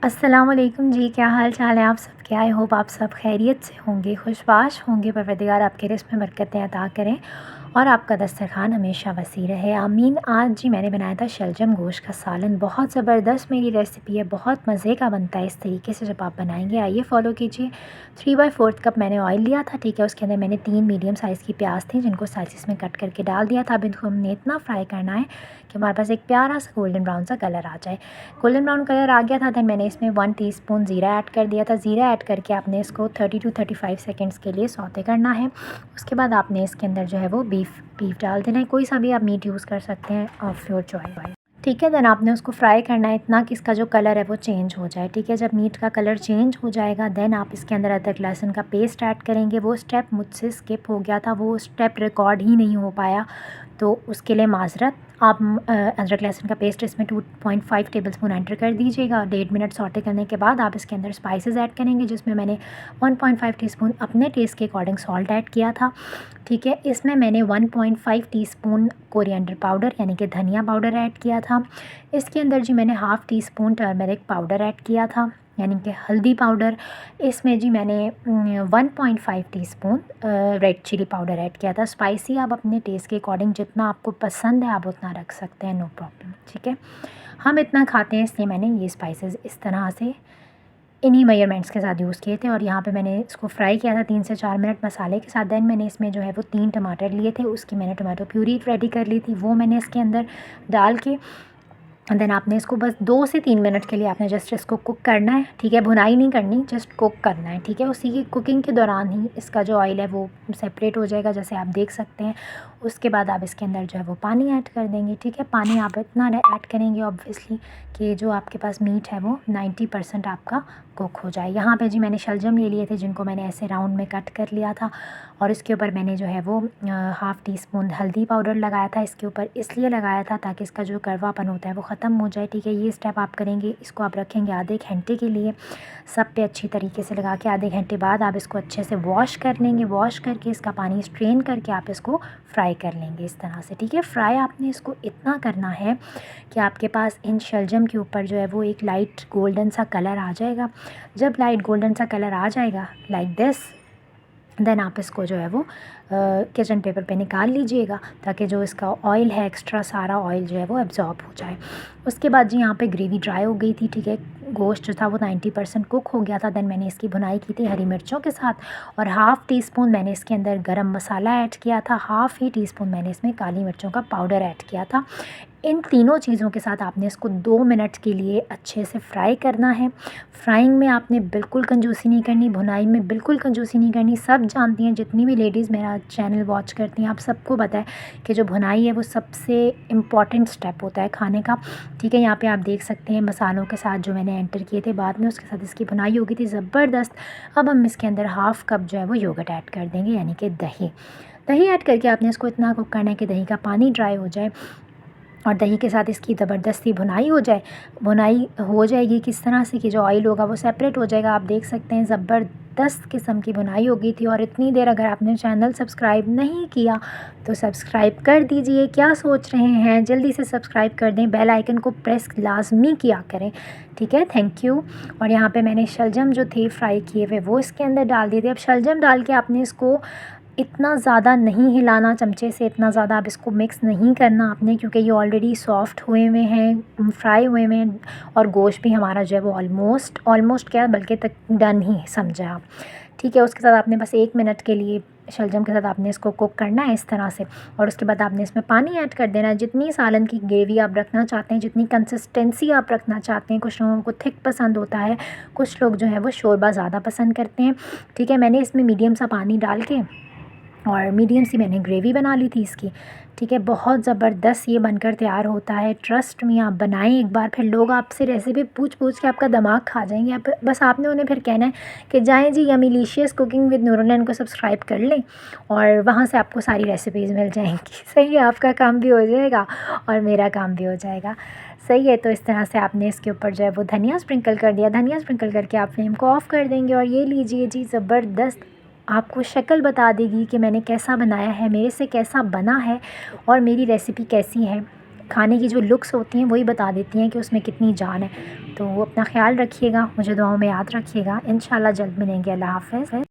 अस्सलाम वालेकुम जी, क्या हाल चाल है आप सबके। आई होप आप सब खैरियत से होंगे, खुशबाश होंगे। परवरदिगार आपके रिज़्क़ में बरकतें अता करें और आपका दस्तरखान हमेशा वसी रहे, आमीन। आज जी मैंने बनाया था शलजम गोश्त का सालन। बहुत ज़बरदस्त मेरी रेसिपी है, बहुत मज़े का बनता है इस तरीके से जब आप बनाएंगे। आइए फॉलो कीजिए। 3/4 कप मैंने ऑयल लिया था, ठीक है। उसके अंदर मैंने 3 मीडियम साइज़ की प्याज थी जिनको स्लाइसिस में कट करके डाल दिया था। अब इनको हमने इतना फ्राई करना है कि हमारे पास एक प्यारा सा गोल्डन ब्राउन सा कलर आ जाए। गोल्डन ब्राउन कलर आ गया था, दैन मैंने इसमें 1 टीस्पून ज़ीरा ऐड कर दिया था। ज़ीरा ऐड करके आपने इसको 30 टू 35 सेकंड्स के लिए सौते करना है। उसके बाद आपने इसके अंदर जो है वो बीफ डाल देना है। कोई सा भी आप मीट यूज़ कर सकते हैं, ऑफ योर चॉइस, ठीक है। देन आपने उसको फ्राई करना है इतना कि इसका जो कलर है वो चेंज हो जाए, ठीक है। जब मीट का कलर चेंज हो जाएगा देन आप इसके अंदर अदरक लहसुन का पेस्ट ऐड करेंगे। वो स्टेप मुझसे स्किप हो गया था, वो स्टेप रिकॉर्ड ही नहीं हो पाया, तो उसके लिए माज़रत। आप अदरक लहसुन का पेस्ट इसमें 2.5 टेबलस्पून एंटर कर दीजिएगा। 1.5 मिनट सॉटे करने के बाद आप इसके अंदर स्पाइसेस ऐड करेंगे, जिसमें मैंने 1.5 टीस्पून अपने टेस्ट के अकॉर्डिंग सॉल्ट ऐड किया था, ठीक है। इसमें मैंने 1.5 टीस्पून कोरिएंडर पाउडर यानी कि धनिया पाउडर ऐड किया था। इसके अंदर जी मैंने half tea spoon turmeric powder add किया था यानी कि हल्दी पाउडर। इसमें जी मैंने 1.5 teaspoon red chilli powder add किया था। स्पाइसी आप अपने टेस्ट के अकॉर्डिंग जितना आपको पसंद है आप उतना रख सकते हैं, नो प्रॉब्लम, ठीक है। हम इतना खाते हैं इसलिए मैंने ये स्पाइसेस इस तरह से इन्हीं मेजरमेंट्स के साथ यूज़ किए थे। और यहाँ पे मैंने इसको फ्राई किया था 3 से 4 मिनट मसाले के साथ। देन मैंने इसमें जो है वो 3 टमाटर लिए थे, उसकी मैंने टमाटो प्यूरी रेडी कर ली थी, वो मैंने इसके अंदर डाल के देन आपने इसको बस 2 से 3 मिनट के लिए आपने जस्ट इसको कुक करना है, ठीक है। भुनाई नहीं करनी, जस्ट कुक करना है, ठीक है। उसी की कुकिंग के दौरान ही इसका जो ऑयल है वो सेपरेट हो जाएगा, जैसे आप देख सकते हैं। उसके बाद आप इसके अंदर जो है वो पानी ऐड कर देंगे, ठीक है। पानी आप इतना ऐड करेंगे ऑब्वियसली कि जो आपके पास मीट है वो 90% आपका कुक हो जाए। यहाँ पे जी मैंने शलजम ले लिए थे जिनको मैंने ऐसे राउंड में कट कर लिया था, और इसके ऊपर मैंने जो है वो हाफ़ टी स्पून हल्दी पाउडर लगाया था। इसके ऊपर इसलिए लगाया था ताकि इसका जो कड़वापन होता है वो ख़त्म हो जाए, ठीक है। ये स्टेप आप करेंगे, इसको आप रखेंगे आधे घंटे के लिए सब पे अच्छी तरीके से लगा के। आधे घंटे बाद आप इसको अच्छे से वॉश कर लेंगे, वॉश करके इसका पानी स्ट्रेन करके आप इसको फ्राई कर लेंगे इस तरह से, ठीक है। फ्राई आपने इसको इतना करना है कि आपके पास इन शलजम के ऊपर जो है वो एक लाइट गोल्डन सा कलर आ जाएगा। जब लाइट गोल्डन सा कलर आ जाएगा लाइक दिस, देन आप इसको जो है वो किचन पेपर पे निकाल लीजिएगा ताकि जो इसका ऑयल है एक्स्ट्रा सारा ऑयल जो है वो एब्जॉर्ब हो जाए। उसके बाद जी यहाँ पे ग्रेवी ड्राई हो गई थी, ठीक है। गोश्त जो था वो 90% कुक हो गया था। देन मैंने इसकी भुनाई की थी हरी मिर्चों के साथ, और हाफ़ टी स्पून मैंने इसके अंदर गरम मसाला ऐड किया था, हाफ़ ही टीस्पून मैंने इसमें काली मिर्चों का पाउडर ऐड किया था। इन तीनों चीज़ों के साथ आपने इसको 2 मिनट के लिए अच्छे से फ्राई करना है। फ्राइंग में आपने बिल्कुल कंजूसी नहीं करनी, भुनाई में बिल्कुल कंजूसी नहीं करनी। सब जानती हैं, जितनी भी लेडीज़ मेरा चैनल वॉच करती हैं, आप सबको पता है कि जो भुनाई है वो सबसे इम्पॉर्टेंट स्टेप होता है खाने का, ठीक है। यहाँ पे आप देख सकते हैं मसालों के साथ जो मैंने एंटर किए थे बाद में, उसके साथ इसकी भुनाई हो गई थी ज़बरदस्त। अब हम इसके अंदर हाफ़ कप जो है वो योगर्ट ऐड कर देंगे यानी कि दही ऐड करके आपने इसको इतना कुक करना है कि दही का पानी ड्राई हो जाए और दही के साथ इसकी ज़बरदस्ती भुनाई हो जाए। भुनाई हो जाएगी किस तरह से कि जो ऑयल होगा वो सेपरेट हो जाएगा। आप देख सकते हैं ज़बरदस्त किस्म की भुनाई हो गई थी। और इतनी देर अगर आपने चैनल सब्सक्राइब नहीं किया तो सब्सक्राइब कर दीजिए, क्या सोच रहे हैं, जल्दी से सब्सक्राइब कर दें, बेल आइकन को प्रेस लाजमी किया करें, ठीक है। Thank you. और यहाँ पे मैंने शलजम जो थे फ्राई किए हुए वो इसके अंदर डाल दिए थे। अब शलजम डाल के आपने इसको इतना ज़्यादा नहीं हिलाना, चमचे से इतना ज़्यादा आप इसको मिक्स नहीं करना आपने, क्योंकि ये ऑलरेडी सॉफ्ट हुए हुए हैं, फ्राई हुए हुए हैं, और गोश्त भी हमारा जो है वो ऑलमोस्ट क्या बल्कि तक डन ही समझा आप, ठीक है। उसके साथ आपने बस 1 मिनट के लिए शलजम के साथ आपने इसको कुक करना है इस तरह से, और उसके बाद आपने इसमें पानी ऐड कर देना है। जितनी सालन की ग्रेवी आप रखना चाहते हैं, जितनी कंसिस्टेंसी आप रखना चाहते हैं। कुछ लोगों को थिक पसंद होता है, कुछ लोग जो है वो शोरबा ज़्यादा पसंद करते हैं, ठीक है। मैंने इसमें मीडियम सा पानी डाल के और मीडियम सी मैंने ग्रेवी बना ली थी इसकी, ठीक है। बहुत ज़बरदस्त ये बनकर तैयार होता है, ट्रस्ट में आप बनाएं एक बार, फिर लोग आपसे रेसिपी पूछ के आपका दिमाग खा जाएंगे। आप बस आपने उन्हें फिर कहना है कि जाएं जी यमीलिशियस कुकिंग विद नूरुन्नन को सब्सक्राइब कर लें और वहाँ से आपको सारी रेसिपीज़ मिल जाएंगी। सही है, आपका काम भी हो जाएगा और मेरा काम भी हो जाएगा, सही है। तो इस तरह से आपने इसके ऊपर जो है वो धनिया स्प्रिंकल कर दिया। धनिया स्प्रिंकल करके आप फ्लेम को ऑफ़ कर देंगे और ये लीजिए जी ज़बरदस्त आपको शक्ल बता देगी कि मैंने कैसा बनाया है, मेरे से कैसा बना है और मेरी रेसिपी कैसी है। खाने की जो लुक्स होती हैं वही बता देती हैं कि उसमें कितनी जान है। तो अपना ख़्याल रखिएगा, मुझे दुआओं में याद रखिएगा। इंशाल्लाह जल्द मिलेंगे। अल्लाह हाफ़िज़।